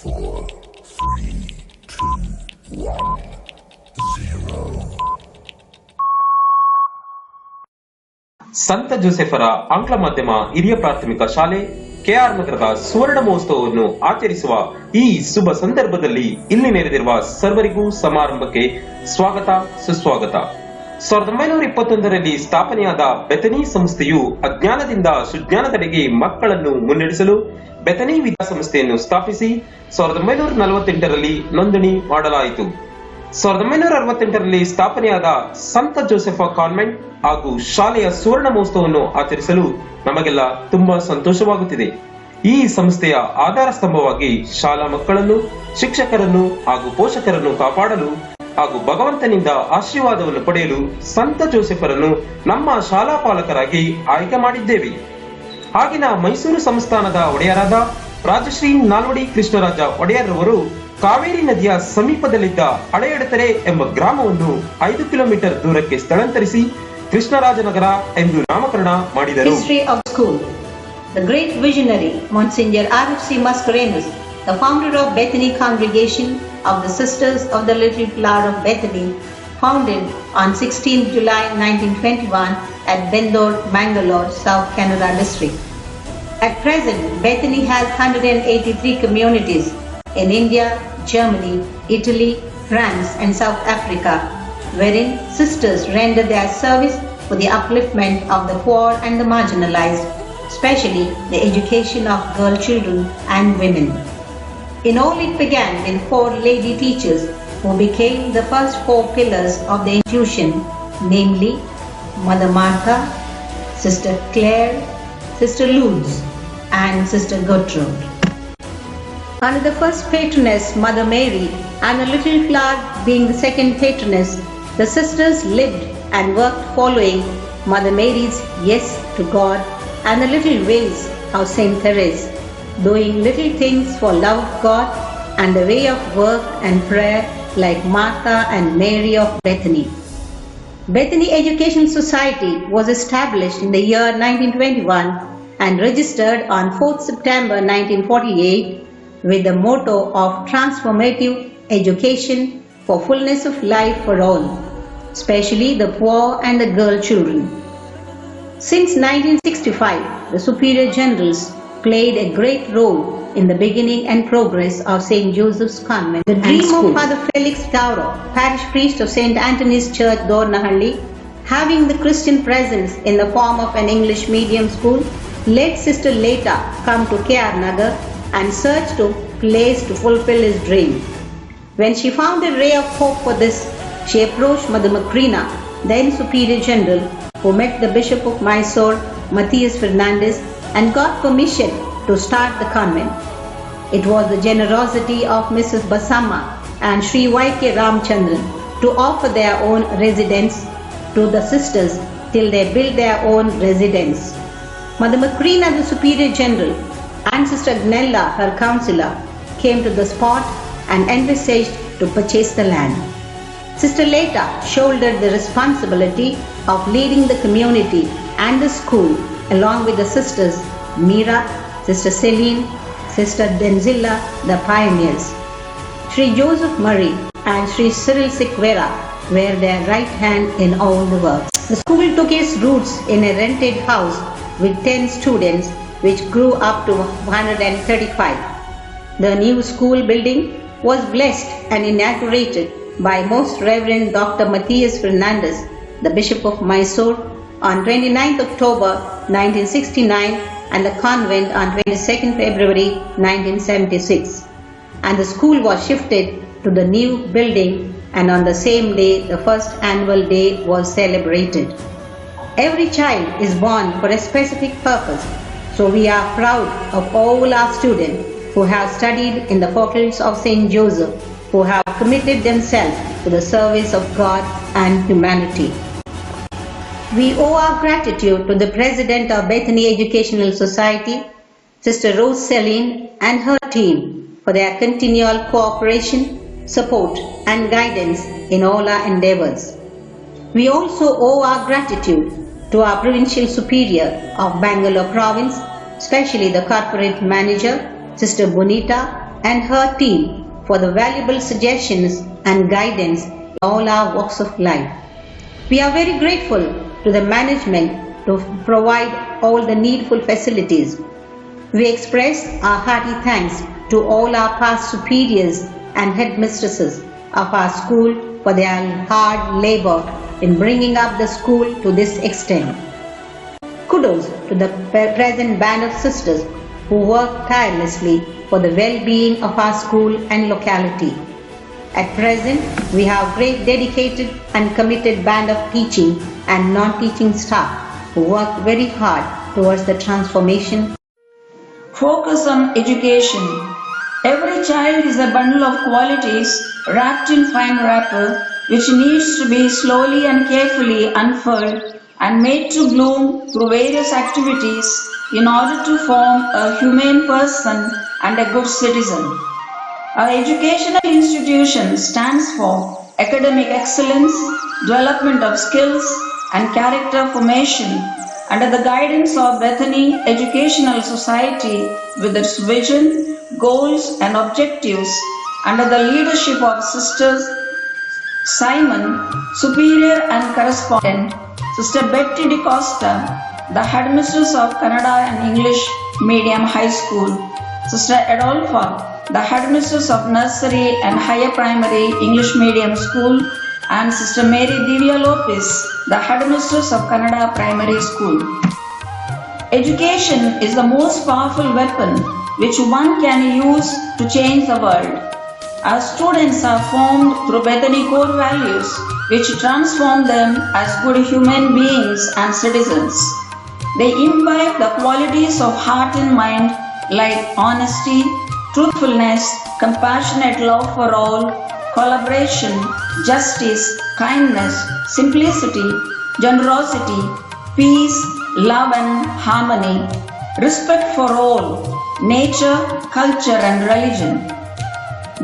4, 3, 2, 1, 0. ಸಂತ ಜೋಸೆಫರ ಆಂಗ್ಲ ಮಾಧ್ಯಮ ಹಿರಿಯ ಪ್ರಾಥಮಿಕ ಶಾಲೆ ಕೆಆರ್ ನಗರದ ಸುವರ್ಣ ಮಹೋತ್ಸವವನ್ನು ಆಚರಿಸುವ ಈ ಶುಭ ಸಂದರ್ಭದಲ್ಲಿ ಇಲ್ಲಿ ನೆರೆದಿರುವ ಸರ್ವರಿಗೂ ಸಮಾರಂಭಕ್ಕೆ ಸ್ವಾಗತ ಸುಸ್ವಾಗತ. 1921ರಲ್ಲಿ ಸ್ಥಾಪನೆಯಾದ ಬೆಥನಿ ಸಂಸ್ಥೆಯು ಅಜ್ಞಾನದಿಂದ ಸುಜ್ಞಾನದೆಡೆಗೆ ಮಕ್ಕಳನ್ನು ಮುನ್ನಡೆಸಲು ಬೆಥನಿ ವಿದ್ಯಾಸಂಸ್ಥೆಯನ್ನು ಸ್ಥಾಪಿಸಿ 1948ರಲ್ಲಿ ನೋಂದಣಿ ಮಾಡಲಾಯಿತು. 1968ರಲ್ಲಿ ಸ್ಥಾಪನೆಯಾದ ಸಂತ ಜೋಸೆಫ ಕಾನ್ವೆಂಟ್ ಹಾಗೂ ಶಾಲೆಯ ಸುವರ್ಣ ಮಹೋತ್ಸವವನ್ನು ಆಚರಿಸಲು ನಮಗೆಲ್ಲ ತುಂಬಾ ಸಂತೋಷವಾಗುತ್ತಿದೆ. ಈ ಸಂಸ್ಥೆಯ ಆಧಾರ ಸ್ತಂಭವಾಗಿ ಶಾಲಾ ಮಕ್ಕಳನ್ನು, ಶಿಕ್ಷಕರನ್ನು ಹಾಗೂ ಪೋಷಕರನ್ನು ಕಾಪಾಡಲು ಹಾಗೂ ಭಗವಂತನಿಂದ ಆಶೀರ್ವಾದವನ್ನು ಪಡೆಯಲು ಸಂತ ಜೋಸೆಫರನ್ನು ನಮ್ಮ ಶಾಲಾ ಪಾಲಕರಾಗಿ ಆಯ್ಕೆ ಮಾಡಿದ್ದೇವೆ. ಆಗಿನ ಮೈಸೂರು ಸಂಸ್ಥಾನದ ಒಡೆಯರಾದ ರಾಜಶ್ರೀ ನಾಲ್ವಡಿ ಕೃಷ್ಣರಾಜ ಒಡೆಯರ್ ರವರು ಕಾವೇರಿ ನದಿಯ ಸಮೀಪದಲ್ಲಿದ್ದ ಹಳೆಯಡತೆರೆ ಎಂಬ ಗ್ರಾಮವನ್ನು 5 ಕಿಲೋಮೀಟರ್ ದೂರಕ್ಕೆ ಸ್ಥಳಾಂತರಿಸಿ ಕೃಷ್ಣರಾಜನಗರ ಎಂದು ನಾಮಕರಣ ಮಾಡಿದರು. History of school. The great visionary Monsignor R.F.C. Mascarenhas, the founder of Bethany Congregation of the Sisters of the Little Flower of Bethany, founded on 16 July 1921 at Bendore, Mangalore, South Canara district. At present, Bethany has 183 communities in India, Germany, Italy, France and South Africa, wherein sisters render their service for the upliftment of the poor and the marginalized, especially the education of girl children and women. In all, it began with 4 lady teachers who became the first 4 pillars of the institution, namely Mother Martha, Sister Claire, Sister Lourdes and Sister Gertrude. Under the first patroness, Mother Mary, and the Little Flower being the second patroness, the sisters lived and worked following Mother Mary's yes to God and the little ways of Saint Therese, doing little things for love of God and the way of work and prayer like Martha and Mary of Bethany. Bethany Education Society was established in the year 1921 and registered on 4th September 1948 with the motto of transformative education for fullness of life for all, especially the poor and the girl children. Since 1965, the Superior Generals played a great role in the beginning and progress of St. Joseph's Convent. The dream of Father Felix Tauro, parish priest of St. Anthony's Church, Dornahalli, having the Christian presence in the form of an English medium school, let Sister Leta come to K.R. Nagar and search to place to fulfill his dream. When she found a ray of hope for this, she approached Mother Macrina, then Superior General, who met the Bishop of Mysore, Matthias Fernandez, and got permission to start the convent. It was the generosity of Mrs. Basama and Sri Y.K. Ramchandran to offer their own residence to the sisters till they built their own residence. Mother Macrina, the Superior General, and Sister Gnella, her counselor, came to the spot and envisaged to purchase the land. Sister Leta shouldered the responsibility of leading the community and the school along with the sisters Meera, Sister Celine, Sister Denzilla, the pioneers. Sri Joseph Murray and Sri Cyril Sikvera were their right hand in all the works. The school took its roots in a rented house with 10 students which grew up to 135. The new school building was blessed and inaugurated by Most Reverend Dr. Matthias Fernandez, the Bishop of Mysore, on 29th October 1969 and the convent on 22nd February 1976. And the school was shifted to the new building, and on the same day the first annual day was celebrated. Every child is born for a specific purpose, so we are proud of all our students who have studied in the portals of St. Joseph, who have committed themselves to the service of God and humanity. We owe our gratitude to the President of Bethany Educational Society, Sister Rose Celine and her team for their continual cooperation, support and guidance in all our endeavors. We also owe our gratitude to our Provincial Superior of Bangalore Province, especially the Corporate Manager, Sister Bonita, and her team for the valuable suggestions and guidance in all our walks of life. We are very grateful to the management to provide all the needful facilities. We express our hearty thanks to all our past superiors and headmistresses of our school for their hard labor in bringing up the school to this extent. Kudos to the present band of sisters who work tirelessly for the well-being of our school and locality. At present, we have great dedicated and committed band of teaching and non-teaching staff who work very hard towards the transformation. Focus on education. Every child is a bundle of qualities wrapped in fine wrapper which needs to be slowly and carefully unfurled and made to bloom through various activities in order to form a humane person and a good citizen. Our educational institution stands for academic excellence, development of skills and character formation under the guidance of Bethany Educational Society with its vision, goals and objectives under the leadership of Sisters Simon, Superior and Correspondent, Sister Betty DeCosta, the Headmistress of Kannada and English Medium High School, Sister Adolpha, the Headmistress of Nursery and Higher Primary English Medium School, and Sister Mary Divya Lopez, the Headmistress of Kannada Primary School. Education is the most powerful weapon which one can use to change the world. Our students are formed through Bethany core values which transform them as good human beings and citizens. They imbibe the qualities of heart and mind like honesty, truthfulness, compassionate love for all, collaboration, justice, kindness, simplicity, generosity, peace, love and harmony, respect for all, nature, culture and religion.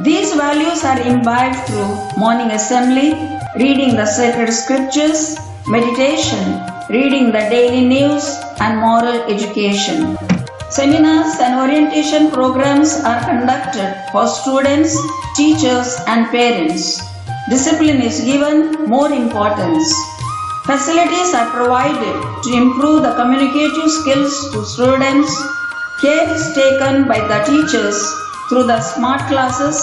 These values are imbibed through morning assembly, reading the sacred scriptures, meditation, reading the daily news and moral education. Seminars and orientation programs are conducted for students, teachers and parents. Discipline is given more importance. Facilities are provided to improve the communicative skills to students. Care is taken by the teachers through the smart classes,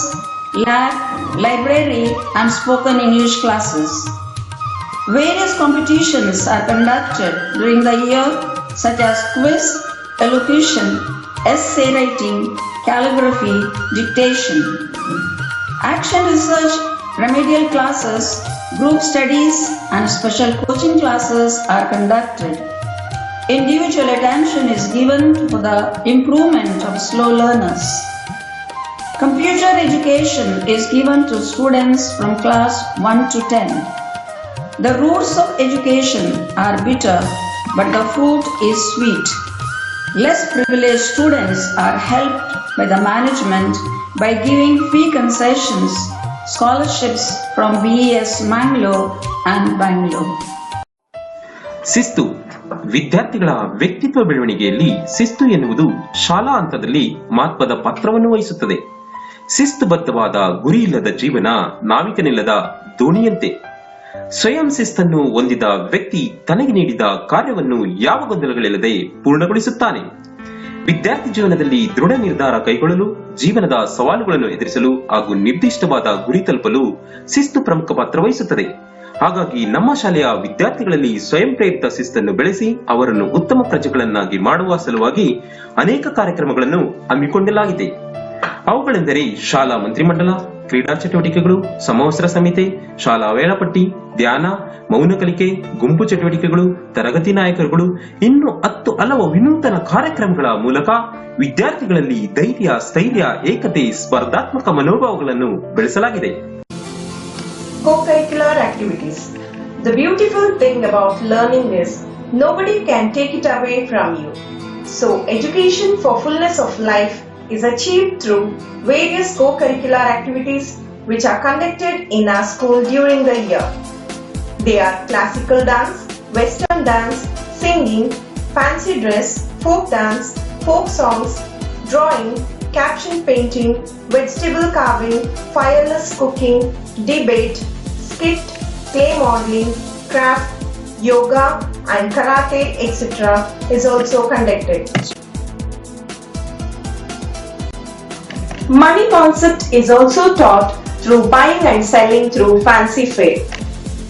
lab, library and spoken English classes. Various competitions are conducted during the year such as quiz, elocution, essay writing, calligraphy, dictation. Action research, remedial classes, group studies and special coaching classes are conducted. Individual attention is given for the improvement of slow learners. Computer education is given to students from class 1 to 10. The roots of education are bitter, but the fruit is sweet. Less privileged students are helped by the management by giving fee concessions, scholarships from BES Mangalore and Bangalore. ಶಿಸ್ತು ವಿದ್ಯಾರ್ಥಿಗಳ ವ್ಯಕ್ತಿತ್ವ ಬೆಳವಣಿಗೆಯಲ್ಲಿ ಶಿಸ್ತು ಎನ್ನುವುದು ಶಾಲಾ ಹಂತದಲ್ಲಿ ಮಹತ್ವದ ಪಾತ್ರವನ್ನು ವಹಿಸುತ್ತದೆ. ಶಿಸ್ತುಬದ್ಧವಾದ ಗುರಿಯಿಲ್ಲದ ಜೀವನ ನಾವಿಕನಿಲ್ಲದ ದೋಣಿಯಂತೆ. ಸ್ವಯಂ ಶಿಸ್ತನ್ನು ಹೊಂದಿದ ವ್ಯಕ್ತಿ ತನಗೆ ನೀಡಿದ ಕಾರ್ಯವನ್ನು ಯಾವ ಗೊಂದಲಗಳಿಲ್ಲದೆ ಪೂರ್ಣಗೊಳಿಸುತ್ತಾನೆ. ವಿದ್ಯಾರ್ಥಿ ಜೀವನದಲ್ಲಿ ದೃಢ ನಿರ್ಧಾರ ಕೈಗೊಳ್ಳಲು, ಜೀವನದ ಸವಾಲುಗಳನ್ನು ಎದುರಿಸಲು ಹಾಗೂ ನಿರ್ದಿಷ್ಟವಾದ ಗುರಿ ತಲುಪಲು ಶಿಸ್ತು ಪ್ರಮುಖ ಪಾತ್ರ ವಹಿಸುತ್ತದೆ. ಹಾಗಾಗಿ ನಮ್ಮ ಶಾಲೆಯ ವಿದ್ಯಾರ್ಥಿಗಳಲ್ಲಿ ಸ್ವಯಂ ಪ್ರೇರಿತ ಶಿಸ್ತನ್ನು ಬೆಳೆಸಿ ಅವರನ್ನು ಉತ್ತಮ ಪ್ರಜೆಗಳನ್ನಾಗಿ ಮಾಡುವ ಸಲುವಾಗಿ ಅನೇಕ ಕಾರ್ಯಕ್ರಮಗಳನ್ನು ಹಮ್ಮಿಕೊಳ್ಳಲಾಗಿದೆ. ಅವುಗಳೆಂದರೆ ಶಾಲಾ ಮಂತ್ರಿಮಂಡಲ, ಕ್ರೀಡಾ ಚಟುವಟಿಕೆಗಳು, ಸಮವಸ್ತ್ರ ಸಂಹಿತೆ, ಶಾಲಾ ವೇಳಾಪಟ್ಟಿ, ಧ್ಯಾನ, ಮೌನ ಕಲಿಕೆ, ಗುಂಪು ಚಟುವಟಿಕೆಗಳು, ತರಗತಿ ನಾಯಕರುಗಳು, ಇನ್ನು 10 ಹಲವು ವಿನೂತನ ಕಾರ್ಯಕ್ರಮಗಳ ಮೂಲಕ ವಿದ್ಯಾರ್ಥಿಗಳಲ್ಲಿ ಧೈರ್ಯ, ಸ್ಥೈರ್ಯ, ಏಕತೆ, ಸ್ಪರ್ಧಾತ್ಮಕ ಮನೋಭಾವಗಳನ್ನು ಬೆಳೆಸಲಾಗಿದೆ. Co-curricular activities. The beautiful thing about learning is nobody can take it away from you. So education for fullness of life is achieved through various co-curricular activities which are conducted in our school during the year. They are classical dance, western dance, singing, fancy dress, folk dance, folk songs, drawing, caption painting, vegetable carving, fireless cooking, debate, skit, clay modeling, craft, yoga and karate etc. is also conducted. Money concept is also taught through buying and selling through fancy fair.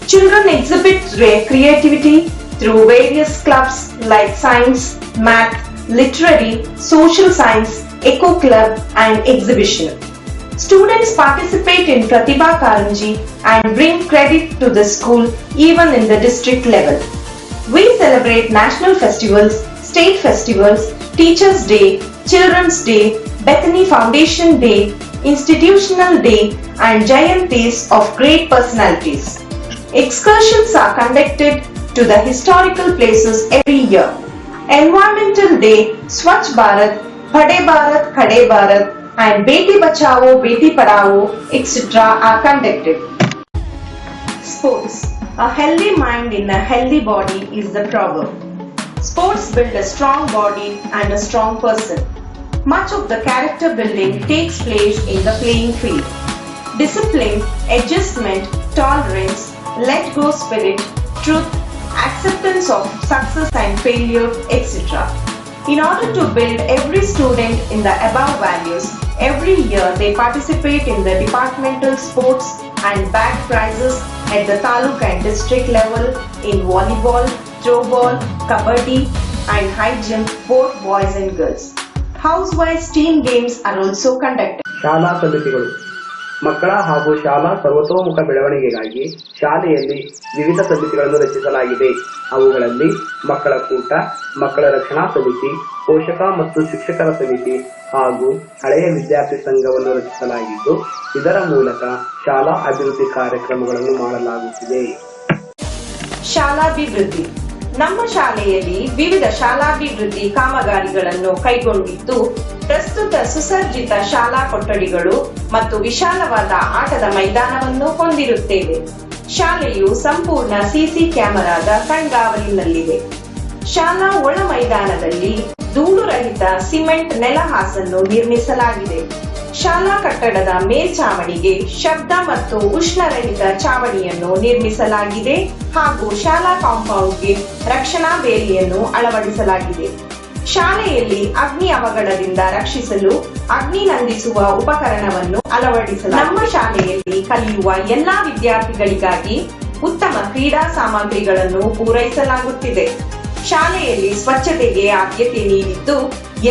Children exhibit their creativity through various clubs like science, math, literary, social science, eco club and exhibition. Students participate in Pratibha Karanji and bring credit to the school even in the district level. We celebrate national festivals, state festivals, Teachers' Day, Children's Day, Bethany Foundation Day, Institutional Day and Jayantis of great personalities. Excursions are conducted to the historical places every year. Environmental Day, Swachh Bharat, Phade Bharat, Khade Bharat and Beti Bachao, Beti Padhao, etc. are conducted. Sports. A healthy mind in a healthy body is the proverb. Sports build a strong body and a strong person. Much of the character building takes place in the playing field. Discipline, adjustment, tolerance, let go spirit, truth, acceptance of success and failure, etc. In order to build every student in the above values, every year they participate in the departmental sports and bag prizes at the taluk and district level in volleyball, throwball, kabaddi and high jump both boys and girls. House-wise team games are also conducted. ಶಾಲಾ ಸಮಿತಿಗಳು ಮಕ್ಕಳ ಹಾಗೂ ಶಾಲಾ ಸರ್ವತೋಮುಖ ಬೆಳವಣಿಗೆಗಾಗಿ ಶಾಲೆಯಲ್ಲಿ ವಿವಿಧ ಸಮಿತಿಗಳನ್ನು ರಚಿಸಲಾಗಿದೆ. ಅವುಗಳಲ್ಲಿ ಮಕ್ಕಳ ಕೂಟ, ಮಕ್ಕಳ ರಕ್ಷಣಾ ಸಮಿತಿ, ಪೋಷಕ ಮತ್ತು ಶಿಕ್ಷಕರ ಸಮಿತಿ ಹಾಗೂ ಹಳೆಯ ವಿದ್ಯಾರ್ಥಿ ಸಂಘವನ್ನು ರಚಿಸಲಾಗಿದ್ದು, ಇದರ ಮೂಲಕ ಶಾಲಾ ಅಭಿವೃದ್ಧಿ ಕಾರ್ಯಕ್ರಮಗಳನ್ನು ಮಾಡಲಾಗುತ್ತಿದೆ. ಶಾಲಾಭಿವೃದ್ಧಿ. ನಮ್ಮ ಶಾಲೆಯಲ್ಲಿ ವಿವಿಧ ಶಾಲಾಭಿವೃದ್ಧಿ ಕಾಮಗಾರಿಗಳನ್ನು ಕೈಗೊಂಡಿದ್ದು, ಪ್ರಸ್ತುತ ಸುಸಜ್ಜಿತ ಶಾಲಾ ಕೊಠಡಿಗಳು ಮತ್ತು ವಿಶಾಲವಾದ ಆಟದ ಮೈದಾನವನ್ನು ಹೊಂದಿರುತ್ತೇವೆ. ಶಾಲೆಯು ಸಂಪೂರ್ಣ ಸಿಸಿ ಕ್ಯಾಮೆರಾದ ಕಣ್ಗಾವಲಿನಲ್ಲಿದೆ. ಶಾಲಾ ಒಳ ಮೈದಾನದಲ್ಲಿ ಧೂಳು ರಹಿತ ಸಿಮೆಂಟ್ ನೆಲಹಾಸನ್ನು ನಿರ್ಮಿಸಲಾಗಿದೆ. ಶಾಲಾ ಕಟ್ಟಡದ ಮೇಲ್ಛಾವಣಿಗೆ ಶಬ್ದ ಮತ್ತು ಉಷ್ಣರಹಿತ ಛಾವಣಿಯನ್ನು ನಿರ್ಮಿಸಲಾಗಿದೆ ಹಾಗೂ ಶಾಲಾ ಕಾಂಪೌಂಡ್ಗೆ ರಕ್ಷಣಾ ಬೇಲಿಯನ್ನು ಅಳವಡಿಸಲಾಗಿದೆ. ಶಾಲೆಯಲ್ಲಿ ಅಗ್ನಿ ಅವಘಡದಿಂದ ರಕ್ಷಿಸಲು ಅಗ್ನಿ ನಂದಿಸುವ ಉಪಕರಣವನ್ನು ಅಳವಡಿಸಲಾಗಿದೆ. ನಮ್ಮ ಶಾಲೆಯಲ್ಲಿ ಕಲಿಯುವ ಎಲ್ಲಾ ವಿದ್ಯಾರ್ಥಿಗಳಿಗಾಗಿ ಉತ್ತಮ ಕ್ರೀಡಾ ಸಾಮಗ್ರಿಗಳನ್ನು ಪೂರೈಸಲಾಗುತ್ತಿದೆ. ಶಾಲೆಯಲ್ಲಿ ಸ್ವಚ್ಛತೆಗೆ ಆದ್ಯತೆ ನೀಡಿದ್ದು,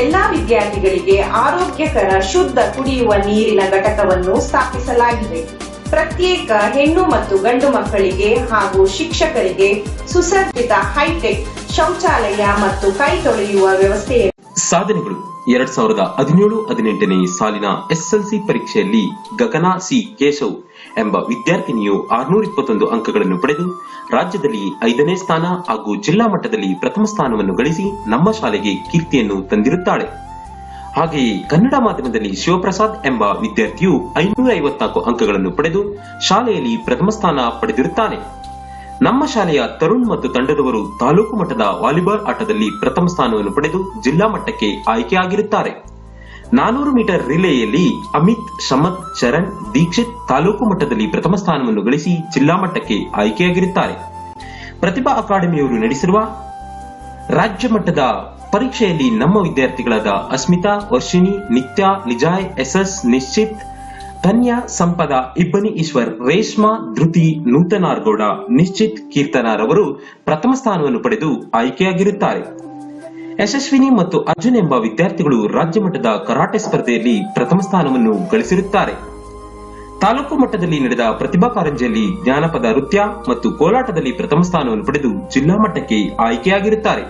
ಎಲ್ಲಾ ವಿದ್ಯಾರ್ಥಿಗಳಿಗೆ ಆರೋಗ್ಯಕರ ಶುದ್ಧ ಕುಡಿಯುವ ನೀರಿನ ಘಟಕವನ್ನು ಸ್ಥಾಪಿಸಲಾಗಿದೆ. ಪ್ರತ್ಯೇಕ ಹೆಣ್ಣು ಮತ್ತು ಗಂಡು ಮಕ್ಕಳಿಗೆ ಹಾಗೂ ಶಿಕ್ಷಕರಿಗೆ ಸುಸಜ್ಜಿತ ಹೈಟೆಕ್ ಶೌಚಾಲಯ ಮತ್ತು ಕೈ ತೊಳೆಯುವ ವ್ಯವಸ್ಥೆ. ಸಾಧನೆಗಳು 2017-18ನೇ ಸಾಲಿನ ಎಸ್ಎಲ್ಸಿ ಪರೀಕ್ಷೆಯಲ್ಲಿ ಗಗನಾ ಸಿ ಕೇಶವ್ ಎಂಬ ವಿದ್ಯಾರ್ಥಿನಿಯು 621 ಅಂಕಗಳನ್ನು ಪಡೆದು ರಾಜ್ಯದಲ್ಲಿ 5ನೇ ಸ್ಥಾನ ಹಾಗೂ ಜಿಲ್ಲಾ ಮಟ್ಟದಲ್ಲಿ ಪ್ರಥಮ ಸ್ಥಾನವನ್ನು ಗಳಿಸಿ ನಮ್ಮ ಶಾಲೆಗೆ ಕೀರ್ತಿಯನ್ನು ತಂದಿರುತ್ತಾಳೆ. ಹಾಗೆಯೇ ಕನ್ನಡ ಮಾಧ್ಯಮದಲ್ಲಿ ಶಿವಪ್ರಸಾದ್ ಎಂಬ ವಿದ್ಯಾರ್ಥಿಯು 554 ಅಂಕಗಳನ್ನು ಪಡೆದು ಶಾಲೆಯಲ್ಲಿ ಪ್ರಥಮ ಸ್ಥಾನ ಪಡೆದಿರುತ್ತಾನೆ. ನಮ್ಮ ಶಾಲೆಯ ತರುಣ್ ಮತ್ತು ತಂಡದವರು ತಾಲೂಕು ಮಟ್ಟದ ವಾಲಿಬಾಲ್ ಆಟದಲ್ಲಿ ಪ್ರಥಮ ಸ್ಥಾನವನ್ನು ಪಡೆದು ಜಿಲ್ಲಾ ಮಟ್ಟಕ್ಕೆ ಆಯ್ಕೆಯಾಗಿರುತ್ತಾರೆ. 400 ಮೀಟರ್ ರಿಲೇಯಲ್ಲಿ ಅಮಿತ್, ಶಮತ್, ಚರಣ್, ದೀಕ್ಷಿತ್ ತಾಲೂಕು ಮಟ್ಟದಲ್ಲಿ ಪ್ರಥಮ ಸ್ಥಾನವನ್ನು ಗಳಿಸಿ ಜಿಲ್ಲಾ ಮಟ್ಟಕ್ಕೆ ಆಯ್ಕೆಯಾಗಿರುತ್ತಾರೆ. ಪ್ರತಿಭಾ ಅಕಾಡೆಮಿಯವರು ನಡೆಸಿರುವ ರಾಜ್ಯ ಮಟ್ಟದ ಪರೀಕ್ಷೆಯಲ್ಲಿ ನಮ್ಮ ವಿದ್ಯಾರ್ಥಿಗಳಾದ ಅಸ್ಮಿತಾ, ವರ್ಷಿಣಿ, ನಿತ್ಯ, ನಿಜಾಯ್, ಎಸ್ಎಸ್, ನಿಶ್ಚಿತ್, ಧನ್ಯ, ಸಂಪದ, ಇಬ್ಬನಿ ಈಶ್ವರ್, ರೇಷ್ಮಾ, ಧೃತಿ, ನೂತನಾರ್ಗೌಡ, ನಿಶ್ಚಿತ್, ಕೀರ್ತನಾರವರು ಪ್ರಥಮ ಸ್ಥಾನವನ್ನು ಪಡೆದು ಆಯ್ಕೆಯಾಗಿರುತ್ತಾರೆ. ಯಶಸ್ವಿನಿ ಮತ್ತು ಅರ್ಜುನ್ ಎಂಬ ವಿದ್ಯಾರ್ಥಿಗಳು ರಾಜ್ಯ ಮಟ್ಟದ ಕರಾಟೆ ಸ್ಪರ್ಧೆಯಲ್ಲಿ ಪ್ರಥಮ ಸ್ಥಾನವನ್ನು ಗಳಿಸಿರುತ್ತಾರೆ. ತಾಲೂಕು ಮಟ್ಟದಲ್ಲಿ ನಡೆದ ಪ್ರತಿಭಾ ಕಾರಂಜಿಯಲ್ಲಿ ಜ್ಞಾನಪದ ನೃತ್ಯ ಮತ್ತು ಕೋಲಾಟದಲ್ಲಿ ಪ್ರಥಮ ಸ್ಥಾನವನ್ನು ಪಡೆದು ಜಿಲ್ಲಾ ಮಟ್ಟಕ್ಕೆ ಆಯ್ಕೆಯಾಗಿರುತ್ತಾರೆ.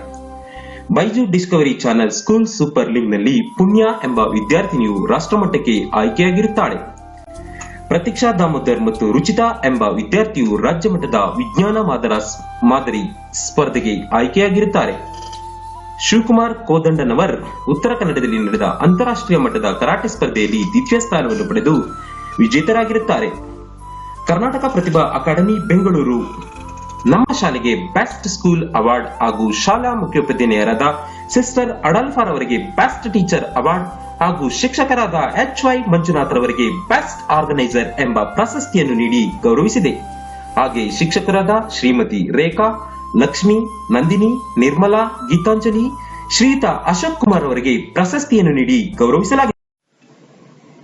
Byju discovery channel school super league ನಲ್ಲಿ ಪುಣ್ಯ ಎಂಬ ವಿದ್ಯಾರ್ಥಿನಿಯು ರಾಷ್ಟ್ರಮಟ್ಟಕ್ಕೆ ಆಯ್ಕೆಯಾಗಿರುತ್ತಾಳೆ. ಪ್ರತೀಕ್ಷಾ ದಾಮೋದರ್ ಮತ್ತು ರುಚಿತಾ ಎಂಬ ವಿದ್ಯಾರ್ಥಿಯು ರಾಜ್ಯ ಮಟ್ಟದ ವಿಜ್ಞಾನ ಮಾದರಿ ಸ್ಪರ್ಧೆಗೆ ಆಯ್ಕೆಯಾಗಿರುತ್ತಾರೆ. ಶಿವಕುಮಾರ್ ಕೋದಂಡನವರ್ ಉತ್ತರ ಕನ್ನಡದಲ್ಲಿ ನಡೆದ ಅಂತಾರಾಷ್ಟ್ರೀಯ ಮಟ್ಟದ ಕರಾಟೆ ಸ್ಪರ್ಧೆಯಲ್ಲಿ ದ್ವಿತೀಯ ಸ್ಥಾನವನ್ನು ಪಡೆದು ವಿಜೇತರಾಗಿರುತ್ತಾರೆ. ಕರ್ನಾಟಕ ಪ್ರತಿಭಾ ಅಕಾಡೆಮಿ ಬೆಂಗಳೂರು ನಮ್ಮ ಶಾಲೆಗೆ ಬೆಸ್ಟ್ ಸ್ಕೂಲ್ ಅವಾರ್ಡ್ ಹಾಗೂ ಶಾಲಾ ಮುಖ್ಯೋಪಾಧ್ಯಾಯರಾದ ಸಿಸ್ಟರ್ ಅಡಲ್ಫಾರ್ ಅವರಿಗೆ ಬೆಸ್ಟ್ ಟೀಚರ್ ಅವಾರ್ಡ್ ಹಾಗೂ ಶಿಕ್ಷಕರಾದ HY ಮಂಜುನಾಥ್ ರವರಿಗೆ ಬೆಸ್ಟ್ ಆರ್ಗನೈಸರ್ ಎಂಬ ಪ್ರಶಸ್ತಿಯನ್ನು ನೀಡಿ ಗೌರವಿಸಿದೆ. ಹಾಗೆ ಶಿಕ್ಷಕರಾದ ಶ್ರೀಮತಿ ರೇಖಾ, ಲಕ್ಷ್ಮಿ, ನಂದಿನಿ, ನಿರ್ಮಲಾ, ಗೀತಾಂಜಲಿ, ಶ್ರೀತಾ, ಅಶೋಕ್ ಕುಮಾರ್ ಅವರಿಗೆ ಪ್ರಶಸ್ತಿಯನ್ನು ನೀಡಿ ಗೌರವಿಸಲಾಗಿದೆ.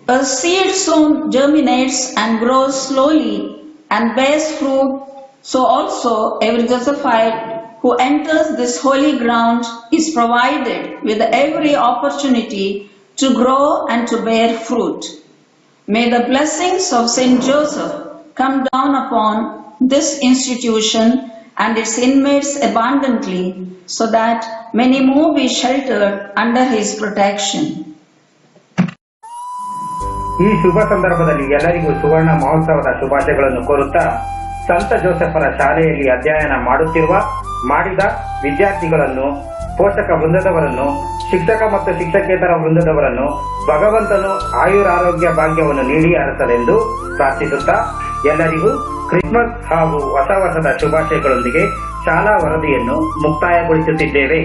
A seed sown germinates and grows slowly and bears fruit, so also every Josephite who enters this holy ground is provided with every opportunity to grow and to bear fruit. May the blessings of Saint Joseph come down upon this institution and its inmates abundantly, so that many more be sheltered under his protection. ಈ ಶುಭ ಸಂದರ್ಭದಲ್ಲಿ ಎಲ್ಲರಿಗೂ ಸುವರ್ಣ ಮಹೋತ್ಸವದ ಶುಭಾಶಯಗಳನ್ನು ಕೋರುತ್ತಾ, ಸಂತ ಜೋಸೆಫರ ಶಾಲೆಯಲ್ಲಿ ಅಧ್ಯಯನ ಮಾಡಿದ ವಿದ್ಯಾರ್ಥಿಗಳನ್ನು, ಪೋಷಕ ವೃಂದದವರನ್ನು, ಶಿಕ್ಷಕ ಮತ್ತು ಶಿಕ್ಷಕೇತರ ವೃಂದದವರನ್ನು ಭಗವಂತನು ಆಯುರಾರೋಗ್ಯ ಭಾಗ್ಯವನ್ನು ನೀಡಿ ಹರಸಲೆಂದು ಪ್ರಾರ್ಥಿಸುತ್ತಾ, ಎಲ್ಲರಿಗೂ ಕ್ರಿಸ್ಮಸ್ ಹಾಗೂ ಹೊಸ ವರ್ಷದ ಶುಭಾಶಯಗಳೊಂದಿಗೆ ಶಾಲಾ ವರದಿಯನ್ನು ಮುಕ್ತಾಯಗೊಳಿಸುತ್ತಿದ್ದೇವೆ.